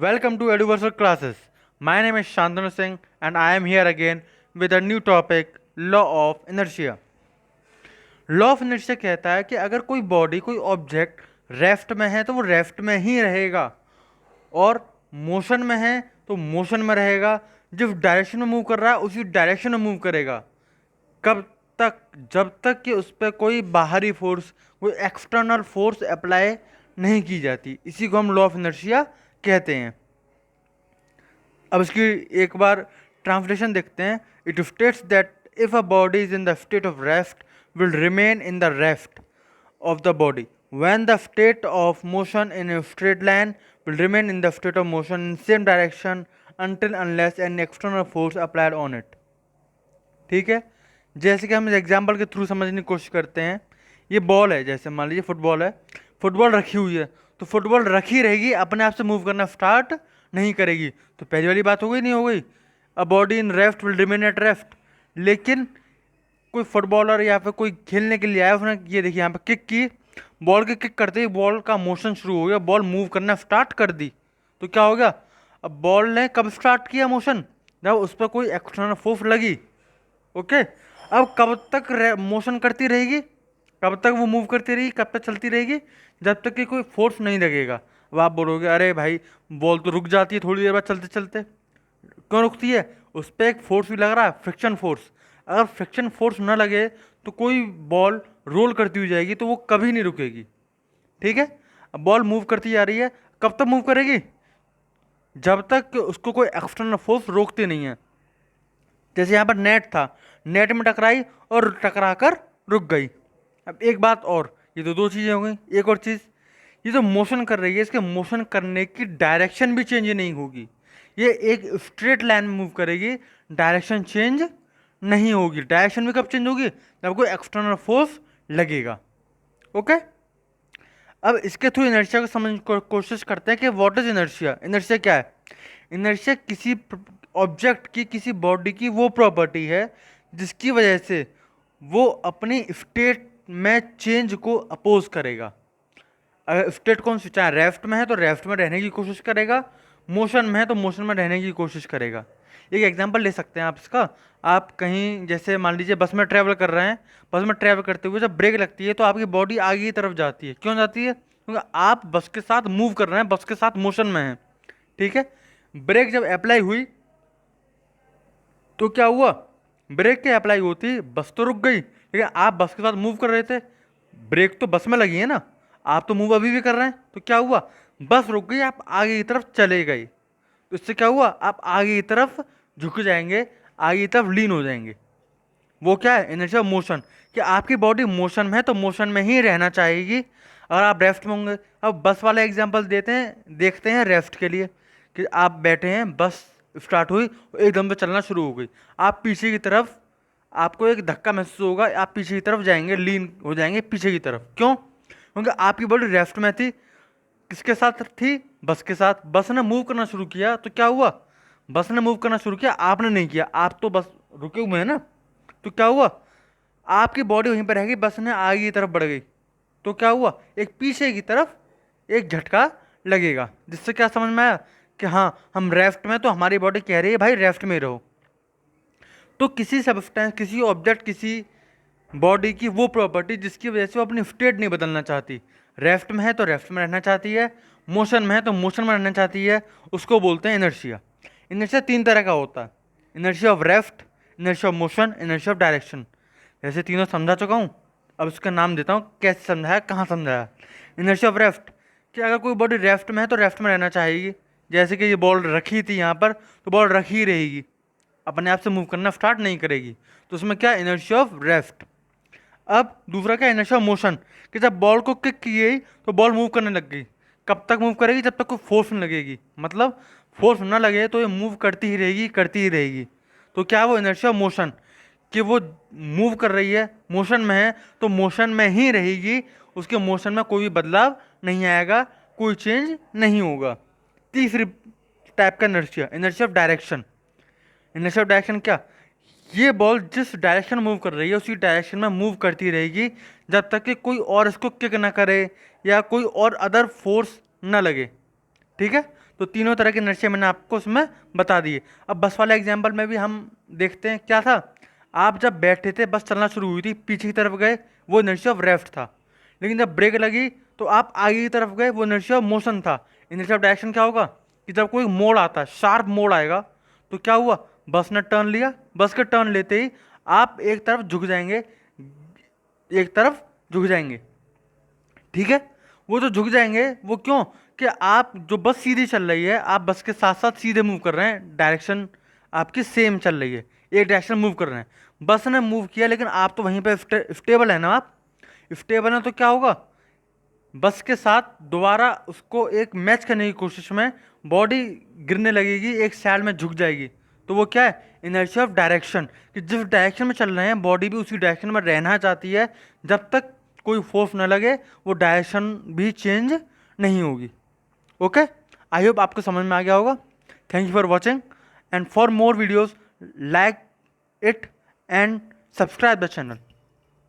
Welcome to Universal Classes. My name is Shantanu Singh and I am here again with a new topic, Law of Inertia. Law of inertia कहता है कि अगर कोई body कोई object rest में है तो वो रेस्ट में ही रहेगा और मोशन में है तो मोशन में रहेगा। जिस डायरेक्शन में मूव कर रहा है उसी डायरेक्शन में मूव करेगा। कब तक? जब तक कि उस पर कोई बाहरी फोर्स, कोई एक्सटर्नल फोर्स अप्लाई नहीं की जाती। इसी को हम लॉ ऑफ इनर्शिया कहते हैं। अब इसकी एक बार ट्रांसलेशन देखते हैं। It states that if a body is in the state of rest will remain in the rest of the body when the state of motion in a straight line will remain in the state of motion in same direction until unless an external force applied on it। ठीक है, जैसे कि हम इस example के through समझने की कोशिश करते हैं। ये बॉल है, जैसे मान लीजिए फुटबॉल है, फुटबॉल रखी हुई है तो फुटबॉल रखी रहेगी, अपने आप से मूव करना स्टार्ट नहीं करेगी। तो पहली वाली बात हो गई, नहीं हो गई? A body in rest will remain at rest. लेकिन कोई फुटबॉलर या फिर कोई खेलने के लिए आया, उसने ये देखिए यहाँ पे किक की, बॉल की किक करते ही बॉल का मोशन शुरू हो गया, बॉल मूव करना स्टार्ट कर दी। तो क्या हो गया? अब बॉल ने कब स्टार्ट किया मोशन? जब उस पर कोई एक्सटर्नल फोर्स लगी। ओके, अब कब तक मोशन करती रहेगी? कब तक वो मूव करती रहेगी, कब तक चलती रहेगी? जब तक कि कोई फोर्स नहीं लगेगा। अब आप बोलोगे अरे भाई बॉल तो रुक जाती है थोड़ी देर बाद चलते चलते। क्यों रुकती है? उस पर एक फोर्स भी लग रहा है, फ्रिक्शन फोर्स। अगर फ्रिक्शन फोर्स ना लगे तो कोई बॉल रोल करती हुई जाएगी तो वो कभी नहीं रुकेगी। ठीक है, अब बॉल मूव करती जा रही है, कब तक मूव करेगी? जब तक कि उसको कोई एक्सटर्नल फोर्स रोकती नहीं है। जैसे यहाँ पर नेट था, नेट में टकराई और टकरा कर रुक गई। अब एक बात और, ये तो दो चीज़ें हो गई। एक और चीज़, ये जो मोशन कर रही है इसके मोशन करने की डायरेक्शन भी चेंज नहीं होगी। ये एक स्ट्रेट लाइन में मूव करेगी, डायरेक्शन चेंज नहीं होगी। डायरेक्शन भी कब चेंज होगी? जब कोई एक्सटर्नल फोर्स लगेगा। ओके, अब इसके थ्रू इनर्शिया को समझने की कोशिश करते हैं कि व्हाट इज इनर्शिया। इनर्शिया क्या है? इनर्शिया किसी ऑब्जेक्ट की, किसी बॉडी की वो प्रॉपर्टी है जिसकी वजह से वो अपनी स्टेट में चेंज को अपोज करेगा। अगर स्टेट कौन सी, चाहे रेस्ट में है तो रेस्ट में रहने की कोशिश करेगा, मोशन में है तो मोशन में रहने की कोशिश करेगा। एक एग्जांपल ले सकते हैं आप इसका। आप कहीं जैसे मान लीजिए बस में ट्रैवल कर रहे हैं, बस में ट्रैवल करते हुए जब ब्रेक लगती है तो आपकी बॉडी आगे की तरफ जाती है। क्यों जाती है? क्योंकि आप बस के साथ मूव कर रहे हैं, बस के साथ मोशन में हैं। ठीक है, ब्रेक जब अप्लाई हुई तो क्या हुआ? ब्रेक के अप्लाई होती बस तो रुक गई, लेकिन आप बस के साथ मूव कर रहे थे, ब्रेक तो बस में लगी है ना, आप तो मूव अभी भी कर रहे हैं। तो क्या हुआ? बस रुक गई, आप आगे की तरफ चले गए। तो इससे क्या हुआ? आप आगे की तरफ झुक जाएंगे, आगे की तरफ लीन हो जाएंगे। वो क्या है? Inertia motion. कि आपकी बॉडी मोशन में है तो मोशन में ही रहना चाहेगी। अगर आप रेस्ट में होंगे, अब बस वाला एग्जांपल देखते हैं रेस्ट के लिए। कि आप बैठे हैं, बस स्टार्ट हुई, एकदम से चलना शुरू हो गई, आप पीछे की तरफ, आपको एक धक्का महसूस होगा, आप पीछे की तरफ जाएंगे, लीन हो जाएंगे पीछे की तरफ। क्यों? क्योंकि आपकी बॉडी रेस्ट में थी। किसके साथ थी? बस के साथ। बस ने मूव करना शुरू किया तो क्या हुआ? बस ने मूव करना शुरू किया, आपने नहीं किया, आप तो बस रुके हुए हैं ना। तो क्या हुआ? आपकी बॉडी वहीं पर रह गई, बस ने आगे की तरफ बढ़ गई। तो क्या हुआ? एक पीछे की तरफ एक झटका लगेगा। जिससे क्या समझ में आया कि हाँ, हम रेस्ट में, तो हमारी बॉडी कह रही है भाई रेस्ट में रहो। तो किसी सब्सटेंस, किसी ऑब्जेक्ट, किसी बॉडी की वो प्रॉपर्टी जिसकी वजह से वो अपनी स्टेट नहीं बदलना चाहती, रेस्ट में है तो रेस्ट में रहना चाहती है, मोशन में है तो मोशन में रहना चाहती है, उसको बोलते हैं इनर्शिया। इनर्शिया तीन तरह का होता है, inertia of rest, inertia of motion, inertia of direction. जैसे तीनों समझा चुका हूँ, अब इसका नाम देता हूँ, कैसे समझाया, कहाँ समझाया। इनर्शिया ऑफ रेस्ट, कि अगर कोई बॉडी रेस्ट में है तो रेस्ट में रहना चाहेगी। जैसे कि ये बॉल रखी थी यहाँ पर, तो बॉल रखी रहेगी, अपने आप से मूव करना स्टार्ट नहीं करेगी। तो उसमें क्या? Inertia of rest. अब दूसरा क्या? इनर्शिया ऑफ मोशन, कि जब बॉल को किक की गई तो बॉल मूव करने लग गई। कब तक मूव करेगी? जब तक कोई फोर्स नहीं लगेगी। मतलब फोर्स ना लगे तो ये मूव करती ही रहेगी, करती ही रहेगी। तो क्या? वो इनर्शिया ऑफ मोशन, कि वो मूव कर रही है, मोशन में है तो मोशन में ही रहेगी, उसके मोशन में कोई भी बदलाव नहीं आएगा, कोई चेंज नहीं होगा। तीसरी टाइप का inertia, inertia of direction. Inertia of direction क्या? ये बॉल जिस डायरेक्शन मूव कर रही है उसी डायरेक्शन में मूव करती रहेगी जब तक कि कोई और इसको किक ना करे या कोई और अदर फोर्स ना लगे। ठीक है, तो तीनों तरह के इनर्शिया मैंने आपको उसमें बता दिए। अब बस वाले एग्जाम्पल में भी हम देखते हैं क्या था। आप जब बैठे थे, बस चलना शुरू हुई थी, पीछे की तरफ गए, वो इनर्शिया ऑफ रेस्ट था। लेकिन जब ब्रेक लगी तो आप आगे की तरफ गए, वो इनर्शिया ऑफ मोशन था। इनर्शिया ऑफ डायरेक्शन क्या होगा कि जब कोई मोड़ आता है, शार्प मोड़ आएगा, तो क्या हुआ, बस ने टर्न लिया, बस के टर्न लेते ही आप एक तरफ झुक जाएंगे, एक तरफ झुक जाएंगे। ठीक है, वो जो झुक जाएंगे वो क्यों, कि आप जो बस सीधी चल रही है, आप बस के साथ साथ सीधे मूव कर रहे हैं, डायरेक्शन आपकी सेम चल रही है, एक डायरेक्शन मूव कर रहे हैं। बस ने मूव किया लेकिन आप तो वहीं पे स्टेबल है ना, आप स्टेबल है, तो क्या होगा, बस के साथ दोबारा उसको एक मैच करने की कोशिश में बॉडी गिरने लगेगी, एक साइड में झुक जाएगी। तो वो क्या है, इनर्शिया ऑफ डायरेक्शन, कि जिस डायरेक्शन में चल रहे हैं बॉडी भी उसी डायरेक्शन में रहना चाहती है, जब तक कोई फोर्स न लगे वो डायरेक्शन भी चेंज नहीं होगी। ओके, आई होप आपको समझ में आ गया होगा। Thank you for watching, and for more videos like it and subscribe the channel.